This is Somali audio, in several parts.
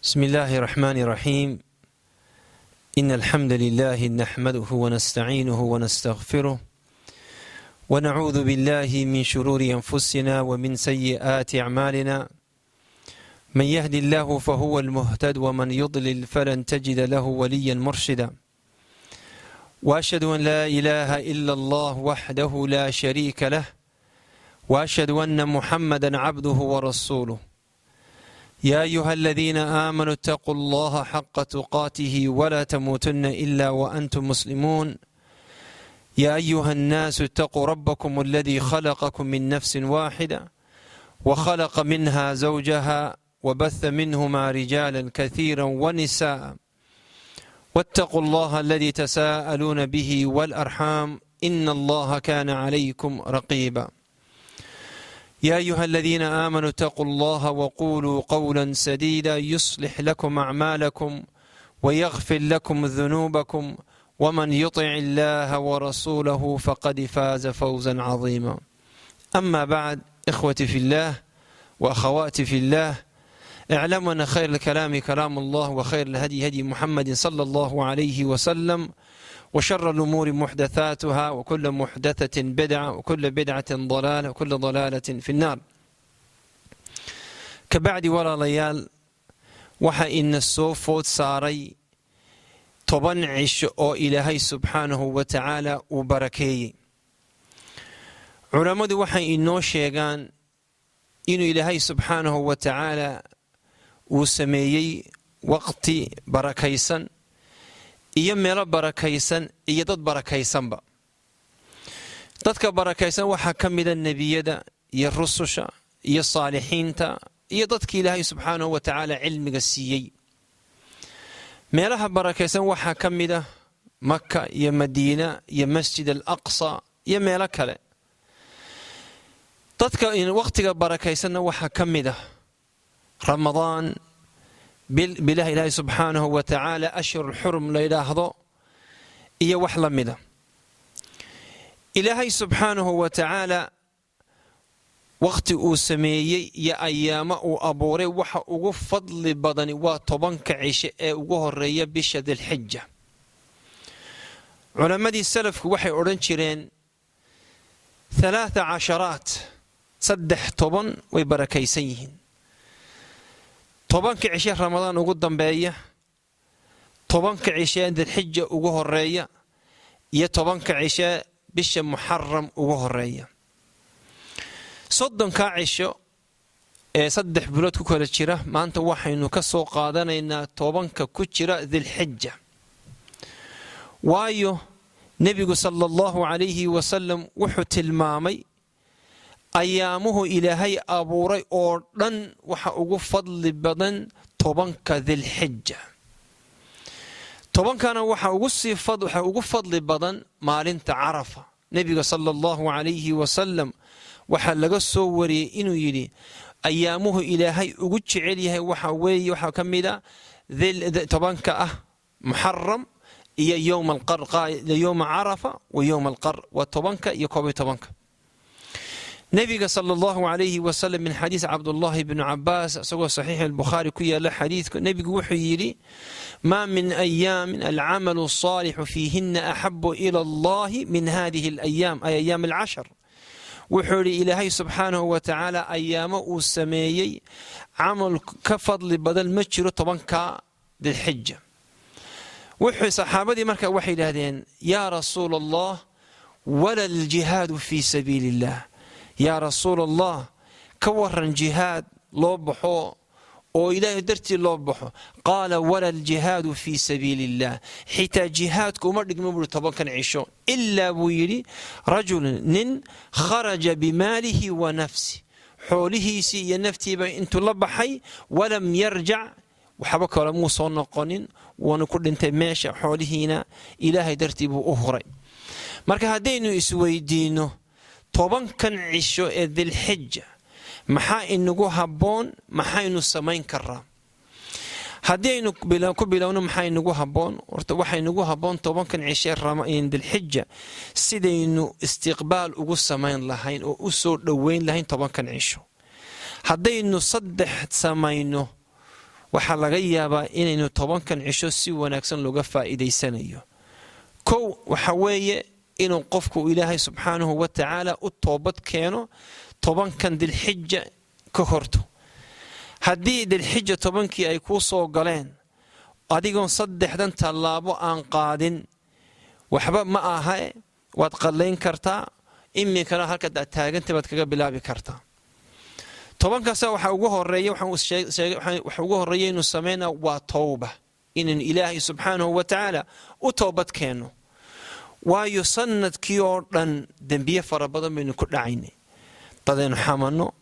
بسم الله الرحمن الرحيم. إن الحمد لله نحمده ونستعينه ونستغفره ونعوذ بالله من شرور أنفسنا ومن سيئات أعمالنا. من يهد الله فهو المهتد ومن يضلل فلن تجد له وليا مرشدا. وأشهد أن لا إله إلا الله وحده لا شريك له وأشهد أن محمدا عبده ورسوله. يا أيها الذين آمنوا اتقوا الله حق تقاته ولا تموتن إلا وأنتم مسلمون. يا أيها الناس اتقوا ربكم الذي خلقكم من نفس واحدة وخلق منها زوجها وبث منهما رجالا كثيرا ونساء. واتقوا الله الذي تساءلون به والأرحام إن الله كان عليكم رقيبا. يا أيها الذين آمنوا اتقوا الله وقولوا قولا سديدا يصلح لكم أعمالكم ويغفر لكم ذنوبكم ومن يطع الله ورسوله فقد فاز فوزا عظيما. أما بعد، إخوتي في الله وأخواتي في الله، اعلموا أن خير الكلام كلام الله وخير الهدي هدي محمد صلى الله عليه وسلم وشر الأمور محدثاتها وكل محدثة بدعة وكل بدعة ضلالة وكل ضلالة في النار. كبعد ولا ليال waxa ina soo food saaray 10 cisho oo Ilaahay subxaanahu wa ta'ala uu barakeeyay. Culimadu waxay inoo sheegaan inuu Ilaahay subxaanahu wa ta'ala uu sameeyay waqti barakaysan iyo meelo barakaysan iyo dad barakaysanba. Dadka barakaysan waxa kamid ah nabiyada iyo rususha iyo saalixiinta iyo dadkii Ilaahay subxaanahu wa ta'ala cilmiga siiyay. meelaha barakaysan waxa kamid ah Makka iyo Madiina iyo Masjid al-Aqsa iyo meelo kale. dadka in waqtiga barakaysanna waxa kamid ah Ramadaan بالله إلهي سبحانه وتعالى أشهر الحرم لا يلاحظه إيا وحلا مذا. إلهي سبحانه وتعالى وقت أسمي يا أيام أبوري وح فضل بدني وطبنك عشاء وهرية بشد الحجة. علماء السلف وحي أورنشرين 13 صدح طبن وبركيسيهن. طبنك عشاء رمضان وقدم باية، طبنك عشاء ذي الحجة وجوه الرية، يا طبنك عشاء بش محرم وجوه الرية. صدق كعشاء صدح بلاد كل الشراء ما أنت وحي إنه كسوق قادنا إن طبنك كشراء ذي الحجة. وايو نبي صلى الله عليه وسلم وحت المامي أيامه إلهي أبوري أردن وحا فضل بدن طبنك ذي الحجة. طبنك أنا وحا فضل بدن مالنت عرفة. نبي صلى الله عليه وسلم وحا لغا سوري إنو يلي أيامه إلهي أقوش عليها وحا كمدا ذي طبنك محرم إيا يوم القر يوم عرفة ويوم القر وطبنك يكوبي طبنك. نبي صلى الله عليه وسلم من حديث عبد الله بن عباس سوى صحيح البخاري كي له حديث نبي وحيري ما من أيام العمل الصالح فيهن أحب إلى الله من هذه الأيام أي أيام العشر. وحوري إلهي سبحانه وتعالى أيام السمايي عمل كفضل بدل مجر طبعا ذي الحجة. وحي صحابتي مركا وحي لهذين يا رسول الله ولا الجهاد في سبيل الله. يا رسول الله كورن جهاد لوبحو أو إلهي درتي لوبحو. قال ولا الجهاد في سبيل الله حتى جهادكم مرق مبرو طبعا كان عيشون إلا بويري رجل خرج بماله ونفسه حوله سي نفتي انتو لبحي ولم يرجع وحبك ولا موسى نقنين ونقول انت ماشي حوله هنا إلهي درتي بو أخرى. مركا هدينو اسويدينو طبعا كان عيشو ذي الحجة maxaa inagu haboon maxaynu samayn karaa hadaynu ku bilowno maxay inagu haboon horta waxay inagu haboon 10 kan cishay Ramadaan dil Hijja sidaynu istiqbaal ugu samayn lahayn oo u soo dhaweyn lahayn 10 kan cisho hadaynu saddex samayno waxaa laga yaabaa inaynu tobankan cisho si wanaagsan looga faa'iidaysanayo. kow waxa weeye inuu qofku ilaahay subxaanahu wa tacaala u toobad keeno tobankan dilxija ka horto. haddii dilxija tobankii ay kuu soo galeen adigoon saddexdan tallaabo aan qaadin waxba ma aha, waad qallayn kartaa, iminkana halkaad taaganta baad kaga bilaabi kartaa. tobankaas waxa ugu horeeya inuu sameynaa waa towba, inaynu ilaahay subxaanahu wa tacaala u toobad keenno. waayo sanadkii oo dhan dembiye fara badan baynu ku dhacaynay. dadaynu xamanno,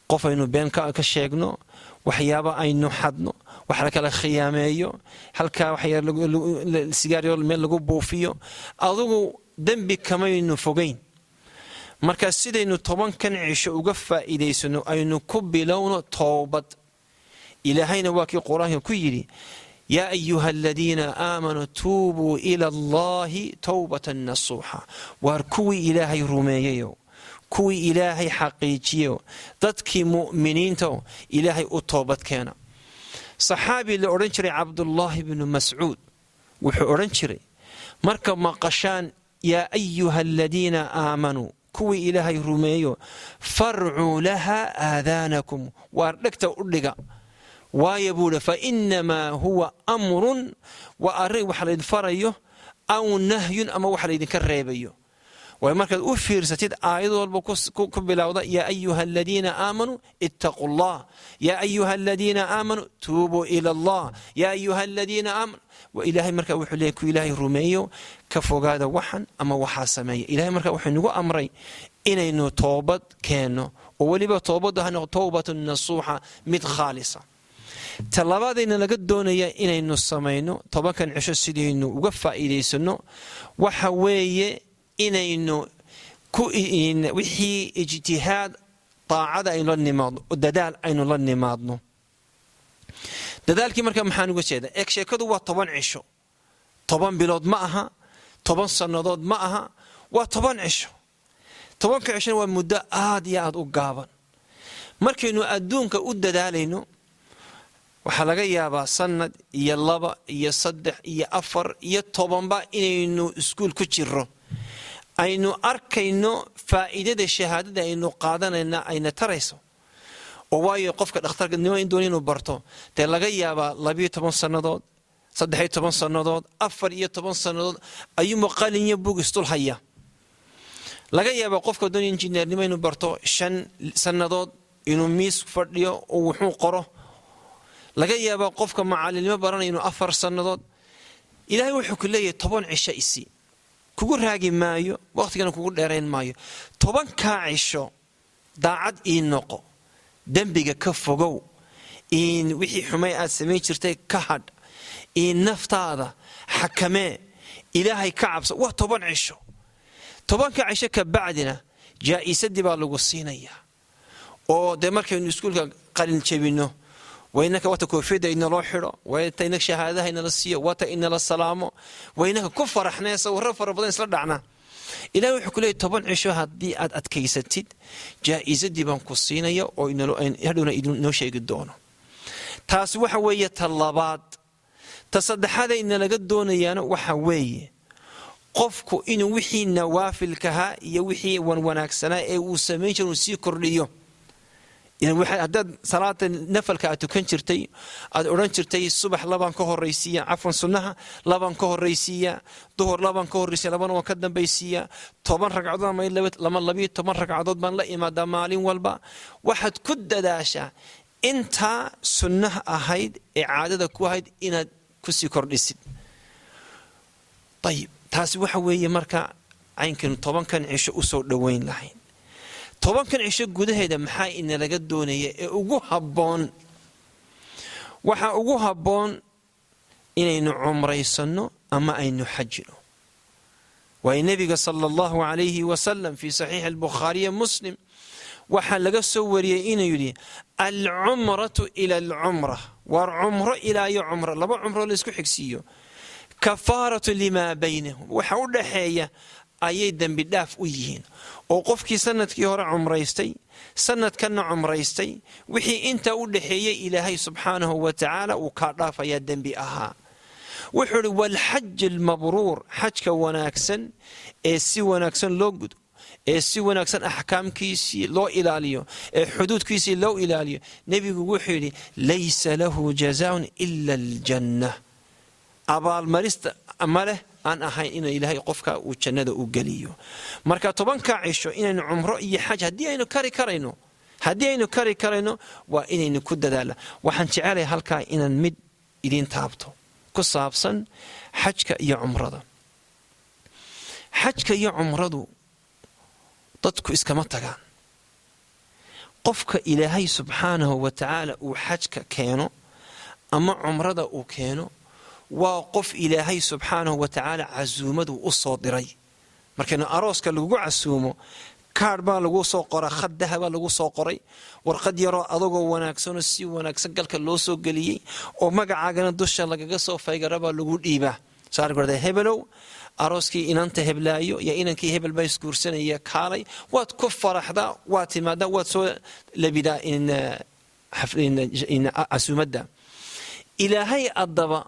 qof aynu been ka sheegno, waxyaaba aynu xadno, wax la kala khiyaameeyo, halkaa sigaar meel lagu buufiyo, adugu dembi kamaynu fogayn. marka sidaynu tobankan cisho uga faa'iidaysano aynu ku bilowno toobad. ilaahayna waa kii qur-aanka ku yidhi yaa ayuha aladiina aamanuu tuubuu ila allahi towbatan nasuuxa. waar kuwii ilaahay rumeeyayo, kuwii ilaahay xaqiijiyo, dadkii mu'miniinta ilaahay u toobad keena. saxaabi la odhan jiray cabdullaahi bnu mascuud wuxuu odhan jiray marka maqashaan yaa ayuha aladiina aamanuu, kuwii ilaahay rumeeyo, farcuu laha aadaanakum, waar dhegta u dhiga. waayo buuhi fainamaa huwa amrun, waa arrin wax laydin farayo, aw nahyun ama wax laydinka reebayo. waayo markaad u fiirsatid aayad walba ku bilowda yaa ayuha aladiina aamanuu ittaquu llah, yaa ayuha aladiina aamanuu tuubuu ila allah, yaa ayuha aladiina aamanuu. ilaahay marka wuxuu leeyahy ku ilaahay rumeeyo ka fogaada waxan ama waxaa sameeya. ilahay marka wuxuu nagu amray inaynu toobad keenno, oo weliba toobaddu ha noqo towbatun nasuuxa, mid khaalisa. talabaadayna laga doonaya inaynu samayno tobankan cisho sidaynu uga faa'iidaysano waxa weeye inaynu wixii ijtihaad daacada aynu la nimaadno, dadaal aynu la nimaadno. dadaalkii marka maxaan uga jeedaa? sheekadu waa 10 cisho, 10 bilood ma aha, 10 sannadood ma aha, waa 10 cisho. 10ka cishona waa muddo aad iyo aad u gaaban. markaynu adduunka u dadaalayno waxaa laga yaabaa sanad iyo 2 iyo 3 iyo 4 iyo 10ba inaynu iskuul ku jirro, aynu arkayno faa'iidada shahaadada aynu qaadanayna ayna tarayso. oo waayo qofka dhakhtarka nimo in dooninu barto dee laga yaabaa 12 sannadood, 13 sannadood, 14 sannadood ayuu qalin iyo buug istul haya. laga yaabaa qofka doon injineernimo inuu barto 5 sannadood inuu miis fadhiyo oo wuxuu qoro. laga yaabaa qofka macallinimo baranaya inuu 4 sannadood. ilaahay wuxuu ku leeyahay 10 cisho isii, kugu raagi maayo, waqtigana kugu dheerayn maayo. 10kaa cisho daacad ii noqo, dembiga ka fogow, in wixii xumay aad samayn jirtay ka hadh, in naftaada xakamee, ilaahay ka cabso. waa 10 cisho. 10ka cisho ka bacdina jaa'isadii baa lagu siinayaa. oo dee markaynu iskuulka qalin jebinno waynaka wata koofiyada inaloo xidho, wayta inaka shahaadaha inala siiyo, wata inala salaamo, waynaka ku faraxnee sawirro fara badan isla dhacnaa. ilaahay wuxuu ku leeyahay 10 cisho haddii aad adkaysatid jaa'isadii baan ku siinaya oo hadhowna inoo sheegi doono. taasi waxa weeye ta labaad. ta saddexaadayna laga doonayaana waxa weeye qofku inuu wixii nawaafilkahaa iyo wixii wanaagsanaa ee uu samayn jiray uu sii kordhiyo. haddaad salaada nafalka aad tukan jirtay aad odhan jirtay subax 2 ka horraysiiya, cafwan sunnaha 2 ka horraysiiya, duhur 2 ka horraysiiya, 2 waan ka dambaysiiya, 10 ragcadood ama 12 ragcadood baan la imaadaa maalin walba. waxaad ku dadaashaa intaa sunnaha ahayd ee caadada ku ahayd inaad ku sii kordhisid. ayib taasi waxa weeye marka aynkanu 10kan cisho u soo dhoweyn lahayn. 10kan cisho gudaheeda maxaa inalaga doonaya ee ugu habboon? waxaa ugu habboon inaynu cumraysanno ama aynu xajino. waayo nebiga sala allahu calayhi wasalam fii saxiixi albukhaariya muslim waxaa laga soo wariyey inuu yidhi alcumratu ila alcumra, waar cumro ilaa iyo cumro, 2 cumro la isku xigsiiyo, kafaaratu limaa baynahum, waxa u dhaxeeya ayay dembi dhaaf u yihiin oo qofkii sanadkii hore cumraystay sanadkanna cumraystay wixii inta u dhaxeeyay ilaahay subxaanahu wa tacaala uu ka dhaafayaa dembi ahaa wuxuu yidhi walxaj almabruur xajka wanaagsan ee si wanaagsan loo gudo ee si wanaagsan axkaamkiisii loo ilaaliyo ee xuduudkiisii loo ilaaliyo nebigu wuxuu yidhi laysa lahu jazaaun ila aljanna abaalmarista ma leh aan ahayn inuu ilaahay qofka uu jannada u geliyo marka 10 cisho inaynu cumro iyo xaj haddii aynu kari karayno waa inaynu ku dadaala waxaan jecelahay halkaa inaan mid idin taabto ku saabsan xajka iyo cumrada xajka iyo cumradu dadku iskama tagaan qofka ilaahay subxaanahu wa tacaala uu xajka keeno ama cumrada uu keeno waa qof ilaahay subxaanahu wa tacaala casuumadu u soo diray markaynu arooska lagu casuumo kaadh baa lagu soo qoraa khad dahaba lagu soo qoray warqad yaroo adagoo wanaagsanoo si wanaagsan galka loo soo geliyey oo magacaagana dusha lagaga soo faygarabaa lagu dhiibaa saargorda hebelow arooskii inanta heblaayo iyo inankii hebel baa isguursanaya kaalay waad ku faraxdaa waad timaadaa waad soo labidaa in casuumadda ilaahay addaba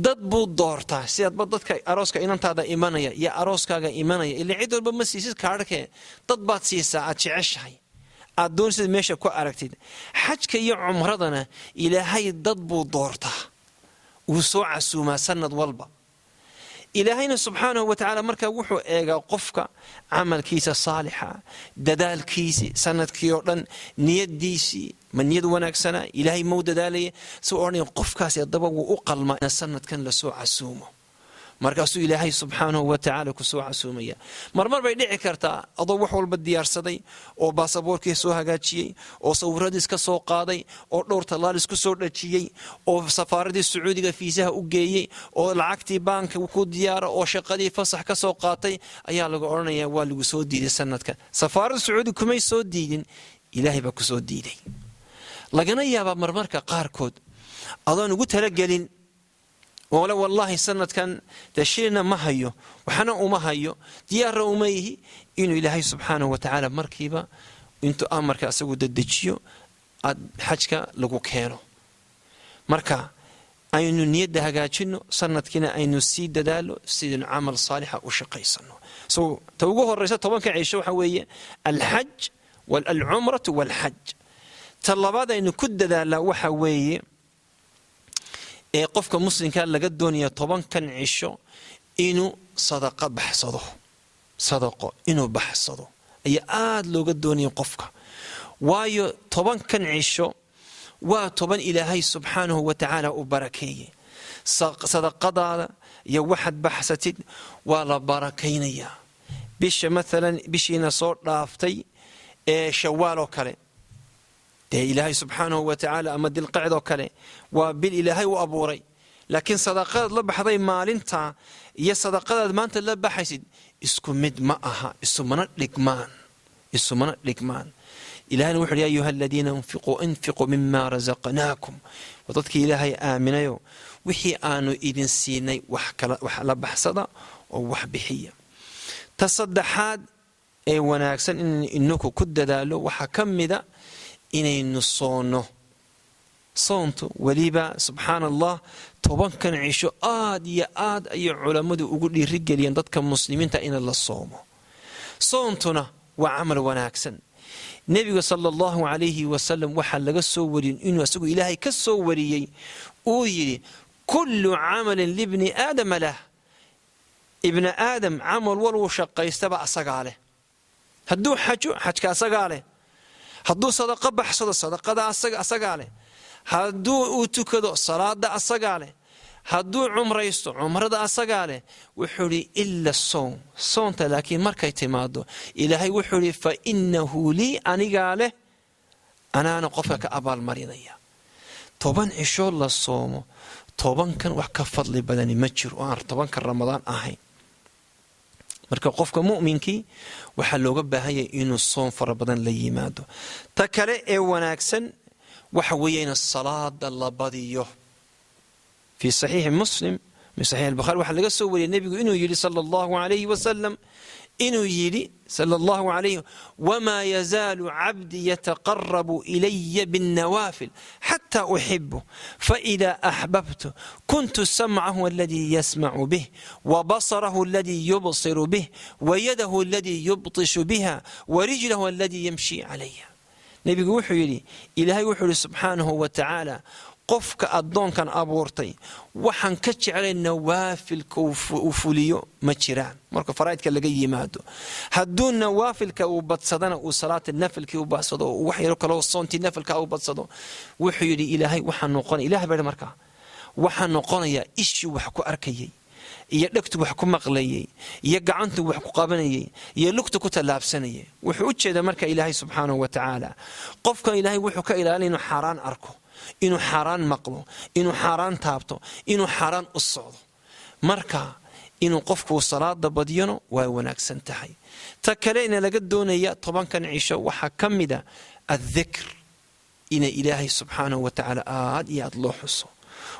dad buu doortaa sidaadba dadka arooska inantaada imanaya iyo arooskaaga imanaya ilaa cid walba ma siisid kaadhkee dad baad siisaa aad jeceshahay aad doonsid meesha ku aragtid xajka iyo cumradana ilaahay dad buu doortaa uu soo casuumaa sanad walba ilaahayna subxaanahu wa tacaala markaa wuxuu eegaa qofka camalkiisa saalixa dadaalkiisii sanadkii oo dhan niyadiisii ma niyad wanaagsana ilaahay mau dadaalaya soo odhanaya qofkaasi haddaba wuu u qalmaa in sanadkan lasoo casuumo markaasuu ilaahay subxaanahu wa tacaala ku soo casuumaya marmar bay dhici kartaa adoo wax walba diyaarsaday oo baasaboorkii soo hagaajiyey oo sawiradiis ka soo qaaday oo dhowr tallaalis ku soo dhajiyey oo safaaradii sacuudiga fiisaha u geeyey oo lacagtii baanka ku diyaara oo shaqadii fasax ka soo qaatay ayaa lagu odhanayaa waa lagu soo diiday sanadkan safaaradda sacuudiga kumay soo diidin ilaahay baa ku soo diiday lagana yaabaa marmarka qaarkood adoon ugu talagelin ولا والله سنة كان تشيرنا ما هيو وحنا وما هيو ديار أميه إنه إلهي سبحانه وتعالى مركبة إنتو أمرك أسوي الدجيو حجك لقو كيرو مركا أينو نيد هجاتشنو سنة كنا أينو سيد دالو سيد عمل صالحة وشقي صنو توجه الرئيس طبعا كعيشوا حوية الحج والعمرة والحج طلبات إنه كد دالو وحوية qofka muslimka laga doonayo 10 cisho inuu sadaqo inuu baxsado ay aad looga doonayo qofka waayo 10 cisho waa 10 ilaahay subxaanahu wa tacaala u barakeeyay sadaqadaada iyo waxad baxsatid waa la barakeynaya bisha مثلا bishiina soo dhaaftay ee shawaal oo kale إلهي سبحانه وتعالى أما دي القعدة وكله وبالإلهي وأبوري لكن صدقات لبح ضي مالنتا يا صدقات ما أنت لبح يسد اسكو مد معها اسكو منط لكمان إلهي نوحي يا أيها الذين انفقوا مما رزقناكم وضدك إلهي آمنيو وحي آنو إذن سيني وح لبح صدا ووح بحية تصدحات أي وناكسن إنكو كد دالو وحكم ذا inaynu soonto waliba subxaan allah 10 cisho aad iyo aad ay culimadu ugu dhiirigeliyeen dadka muslimiinta in la soomo soontuna waa amal wanaagsan nabiga sallallahu alayhi wa sallam waxa laga soo wariyay inuu asagu ilaahay ka soo wariyay oo yiri kullu amalin libni aadam lah ibn aadam amal wal shaqaystaba asagaale hadduu xajka asagaale hadduu sadaqa baxsado sadaqada asagaa leh hadduu uu tukado salaada asagaa leh hadduu cumraysto cumrada asagaa leh wuxuu yidhi ila soonta laakiin markay timaado ilaahay wuxuu yidhi fa innahu lii anigaa leh anaana qofka ka abaalmarinaya 10 cisho la soomo 10 wax ka fadli badani ma jiro oo aan 10 ramadaan ahayn marka qofka mu'minkii waxa looga baahan yahay inuu soon fara badan la yimaado ta kale ee wanaagsan waxa weeyaan salaada la badiyo fi sahih muslim من صحيح البخاري waxa laga soo wariyay nabigu inuu yiri sallallahu alayhi wasallam inuu yiri sallallahu alayhi wama yazalu 'abdi yataqarrabu ilayya bin nawafil hatta uhibbu fa idha ahbabtu kuntu sam'ahu alladhi yasma'u bih wa basarahu alladhi yubsiru bih wa yadahu alladhi yubtishu biha wa rijluhu alladhi yamshi 'alayha. nabigu wuxuu yiri ilaahay wuxuu yiri subhanahu wa ta'ala qofka adoonkan abuurtay waxaan ka jeclay nawaafilka uu fuliyo ma jiraan marka faraa'idka laga yimaado hadduu nawaafilka uu badsadana uu salaat nafilka uu badsado wax yar kale oo soonti nafilka uu badsado wuxuu yiri ilaahay waxaan noqon ilaahay baa marka waxaan noqonaya ishi wax ku arkayay iyo dhagtu wax ku maqlayay iyo gacantu wax ku qabanayay iyo lugtu ku talaabsanayay wuxuu u jeedaa marka ilaahay subhanahu wa ta'ala qofka ilaahay wuxuu ka ilaalinayo xaraan arko inuu xaraan maqlo inuu xaraan taabto inuu xaraan u socdo marka inuu qofku salaada badiyano waa wanaagsan tahay ta kale in laga doonaya tobankan cisho waxa kamida adh-dhikr ina ilaahay subhanahu wa ta'ala aad iyo aad loo xuso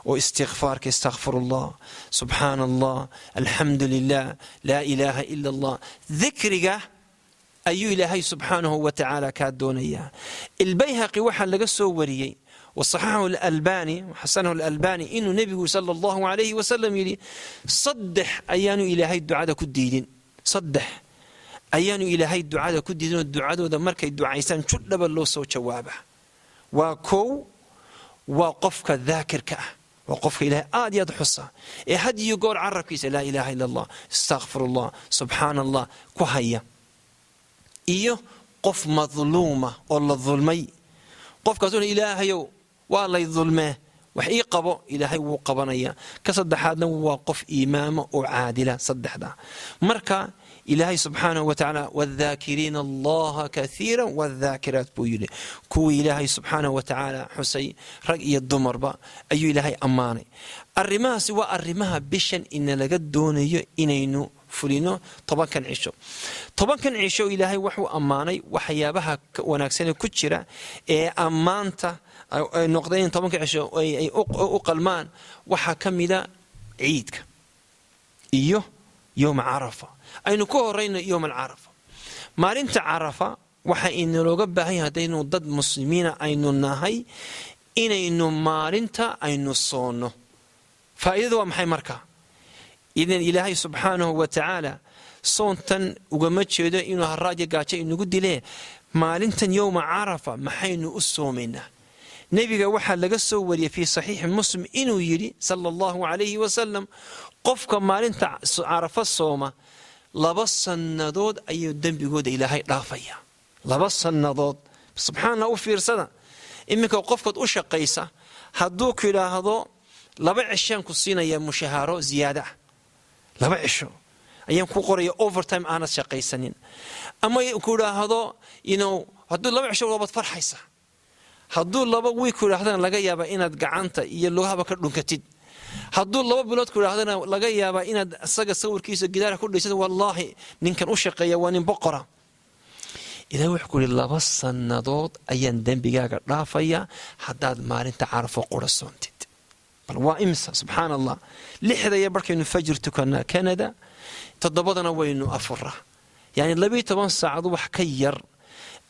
oo istighfaarka astaghfirullah subhanallah alhamdulillah la ilaha illa allah dhikriga ayu ilaahay subhanahu wa ta'ala ka doonaya al-bayhaqi waxa laga soo wariyay وصححه الألباني وحسنه الألباني إنه نبي صلى الله عليه وسلم يلي صدح أيان إلى هاي الدعاء كديدين صدح أيان إلى هاي الدعاء كديدين والدعاء ده مركي الدعاء إنسان شل بالله سو جوابه وكو وقفك ذاكر كأ وقفك إلى آد يضحصه هدي يقول عرك لا إله إلا الله استغفر الله سبحان الله كهيا إيوه قف مظلومة ولا ظلمي قف كذول إلهي والله يظلمه وحي قبو إلهي وقبنيا كصدحنا وقف إمام وعادلة صدح ده مركا إلهي سبحانه وتعالى والذاكرين الله كثيرا والذاكرات بيولي كو إلهي سبحانه وتعالى حسي رقي الدمر با أي إلهي أماني الرماها سواء الرماها بشن إن لقد دوني إنينو فلينو طبعا كان عيشو إلهي وحو أماني وحيابها وناكسين كتشرة أمانتا نقطين طبعا كان عيشو أي أقلمان وحكم إذا عيدك إيوه يوم عرفة أي نكوه رين يوم العرفة ما رنت عرفة وحا إنه لو قبها هي هدينو ضد مسلمين أينو النهي إنه ما رنت أينو الصونو فإذا ومحي مركا إذن إلهي سبحانه وتعالى صونتن وقمتشيده إنه هالراجة قاتشي إنه قد ليه مالنتن يوم عرفة محينو أسو منه نبي وحا لقصو ولي في صحيح مسلم إنه يري صلى الله عليه وسلم قفك مالنت عرفة الصومة لبص النضود أي الدم بيقود إلهي رافيا لبص النضود سبحان الله وفي رسالة إمك وقفك أشق قيسة هدوك إلى هذا لبع الشام كسينا يا مشهارو زيادة لبع الشو أيام كوقري أوفر تايم أنا شقي سنين أما يقول هذا هدول لبع الشو لبض فرحيسة هدول لبع ويكول هذا لقى يابا إن دقعنت يلوها بكرلون كتيد هدول لبع بلاد كول هذا لقى يابا إن السجى صور كيس الجدار كله يسد والله نكن أشق يوان بقرة إذا وحكول الله بس النضود أيام دم بيجاك رافيا حداد ما أنت عارف قرصون وإمسا سبحان الله لحظة يبرك إنه فجر تكنا كندا تضبطنا وإنه أفره يعني لبي طبعا ساعد وحكير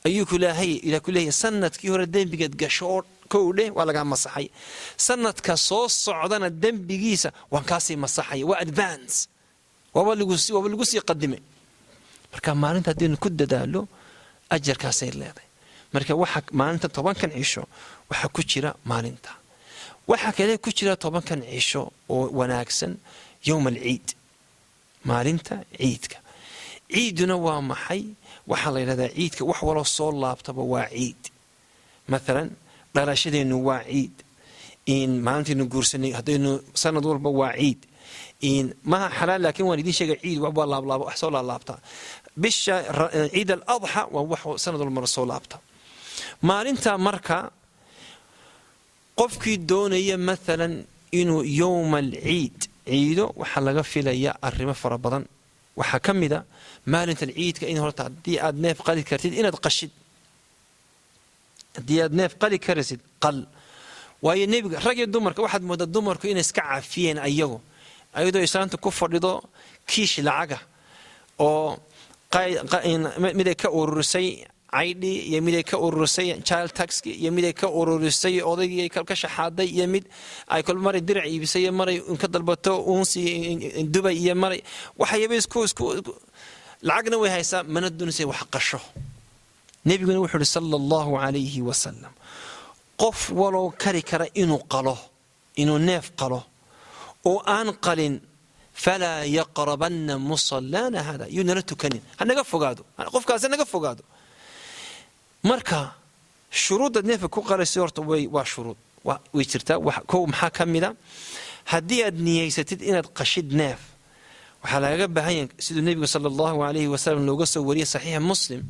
أيك لا هي إلى كل هي سنة كيور الدم بيجد قشور كوله ولا قام مصحي سنة كصوص صعدنا الدم بيجيسه وانكاسي مصحي وأدفانس وبالجوسي يقدمه مركب ما أنت دين كد دالو أجر كاسير له مركب وحك ما أنت طبعا كان عيشه وحكوشيرا ما أنت waxa kale ku jira tobankan cisho oo wanaagsan يوم العيد maalinta ciidka ciiduna waa maxay waxa la yiraahdaa ciidka wax wala soo laabtaba waa ciid مثلا dhalashadeenu waa ciid in maalintii guursanay hadaynu sanad walba waa ciid in ma xalaal laakiin waan idin sheegay ciid waa laab soo laabta bisha ciid al-adha waa wax sanad walba soo laabta maalinta marka qofkii doonaya مثلا inuu يوم العيد ciido waxa laga filayaa arrimo fara badan waxa kamida maalinta ciidka in horta hadii aad neef qali kartid inaad qashid hadii aad neef qali kartid qal waayo nabiga rag iyo dumarka waxaad moodaa dumarku inay iska caafiyeen ayagu ayadoo islaanta ku fadhido kiish lacaga oo miday ka ururisay caydhi iyo miday ka ururisay child taxki iyo miday ka ururisay odaygii ka shaxaaday iyo mid ay kol maray dirac iibisay maray ka dalbato uunsi Dubai iyo maray waxayaba isku lacagna way haysaa mana dunisay wax qasho nabiguna wuxuu sallallahu alayhi wa sallam qof walow kari kara inuu qalo inuu neef qalo oo aan qalin فلا يقربن مصلانا هذا ينرتو كنين هنغا فوغادو قفكاس هنغا فوغادو marka shuruudda neefka ku qalayso horta waa shuruud way jirtaa koow maxaa kamida hadii aad niyeysatid inaad qashid neef waxa laga baahan yahay sidoo nabiga sallallahu alayhi wa sallam looga soo wariyay sahih muslim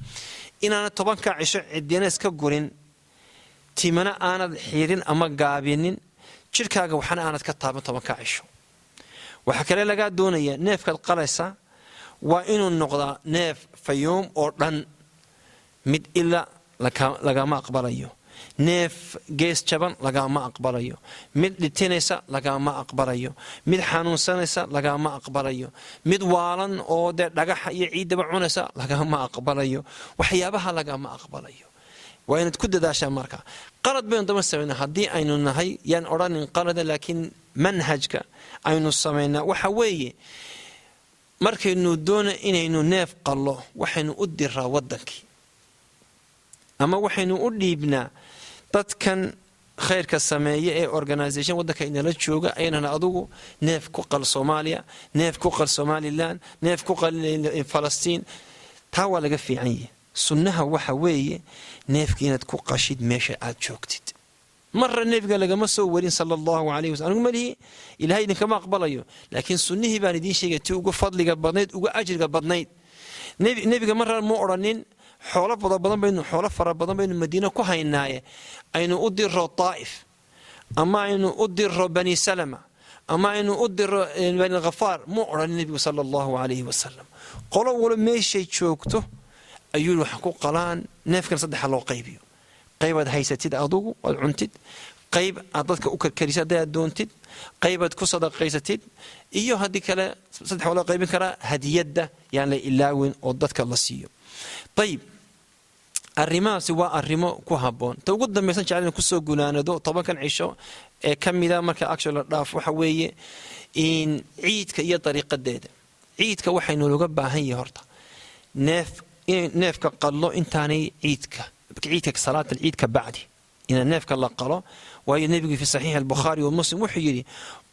inaana 10 ka cisho cidina iska gurin timana aanad xiirin ama gaabinin jirkaaga waxana aanad ka taaban 10 ka cisho waxa kale laga doonaya neefka qalaysa waa inuu noqdaa neef fayoom oo dhan mid ila laga ma aqbalayo neef gees jaban laga ma aqbalayo mid dhitinaysa laga ma aqbalayo mid xanuunsanaysa laga ma aqbalayo mid waalan oo dhagax iyo ciidaba cunaysa laga ma aqbalayo waxyaabaha laga ma aqbalayo waa inaad ku dadaashaa marka qalad baan daba sameeyna hadii aynu nahay yaan oranin qalad laakiin manhajka aynu sameeyna waxa weeye markaynu doona inaynu neef qallo waxaynu u diraa wadankii ama waxaynu u dhiibnaa dadkan khayrka sameeya ee organization wadanka inala jooga ayna adugu neef ku qal Soomaaliya neef ku qal Somaliland neef ku qal Falastiin taa waa laga fiican yahay sunnaha waxa weeye neefka inaad ku qashid meesha aad joogtid marra neefka lagama soo warin sallallahu alayhi wasallam mali ilaahay idin kama aqbalayo laakiin sunnihi baan idin sheegay tii ugu fadliga badneed ugu ajriga badneed neefka marra ma oranin xoolo fara badan baynu Madiina ku haynaaye aynu u diro Taif ama aynu u diro Bani Salama ama aynu u diro Bani Ghafaar ma oranin nabiga sallallahu alayhi wasallam qolo wala meeshay joogto ayuu wax ku qalaan neefkan saddex loo qaybiyo qaybad haysatid adugu wad cuntid qayb aad dadka u karkarisay aad doontid qaybad ku sadaqaysatid iyo hadii kale saddex loo qaybin kara hadiyada yaan la ilaawin oo dadka la siiyo طيب arrimaasi waa arrimo ku haboon ta ugu dambaysan jacayl ku soo gunaanado 10 kan cisho ee kamida marka actually dhaaf waxa weeye in ciidka iyo dariiqadeeda ciidka waxaynu looga baahan yahay horta neefka qallo intaanay ciidka salaada ciidka bacdi ina neefka la qalo waayo nabiga fi sahih al-bukhari wa muslim wuxuu yiri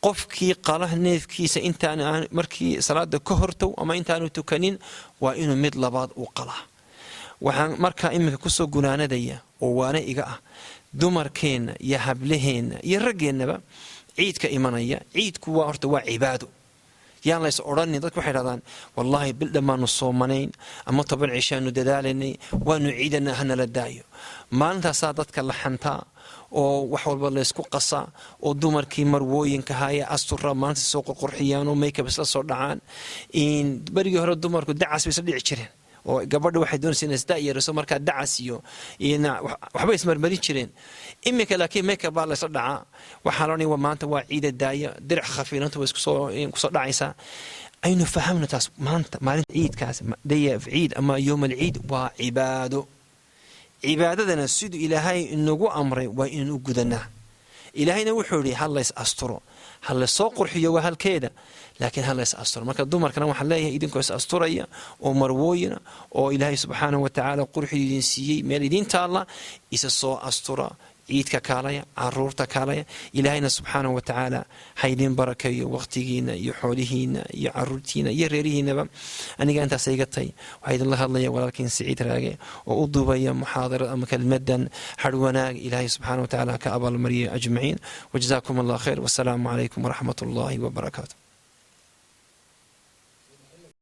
qofkii qala neefkiisa intaan markii salaada ka hortow ama intaanu tukanin waa inuu mid labaad u qalaa waxaan marka imika ku soo gunaanadaya oo waana iga ah dumarkeena iyo hablaheena iyo rageennaba ciidka imanaya ciidku waa horta waa cibaado yaan la is oranin dadku waxay raadaan wallahi bil dhamaanu soomanayn ama 10 cishaanu dadaalanay waanu ciidana hana la daayo maalintaas dadka la xantaa oo wax walba la isku qasa oo dumarkii marwooyinka haya astura maanta soo qurxiyaan oo makeup isla soo dhacaan in barigi hore dumarku dacas bay dhici jireen oo gabadha waxay doonaysaa inay isdaayirayso marka dacas iyo waxba ismarmarin jireen imika laakiin makeup baa la isla dhacaa waxa la oranaya maanta waa ciida daaya dirac khafiiranta way isku soo dhacaysa aynu fahamno taas maanta maalinta ciidkaas day ciid ama yawm al-ciid waa cibaado cibaadadana sidoo ilaahay inagu amray waa inuu gudanaa ilaahayna wuxuu yiri hal la is asturo hal la soo qurxiyo waa halkeeda laakiin hal la is asturo marka dumarkana waxa leeyahay idinkoo is asturaya oo marwooyina oo ilaahay subhanahu wa ta'ala qurxiyeen siiyay meel idin taala isa soo astura ciidka kaalaya caruurta kaalaya ilaahayna subhanahu wa ta'ala haydin barakeeyo waqtigiina iyo xoolihiina iyo caruurtiina iyo reerihiinaba aniga inta saygatay waxa idin la hadlaya walaalkiin Saciid Raage oo u duubaya muhaadara ama kalmadan harwanaag ilaahay subhanahu wa ta'ala ka abal mariyo ajmaciin wajazaakum allah khair wasalaamu alaykum wa rahmatullahi wa barakatuh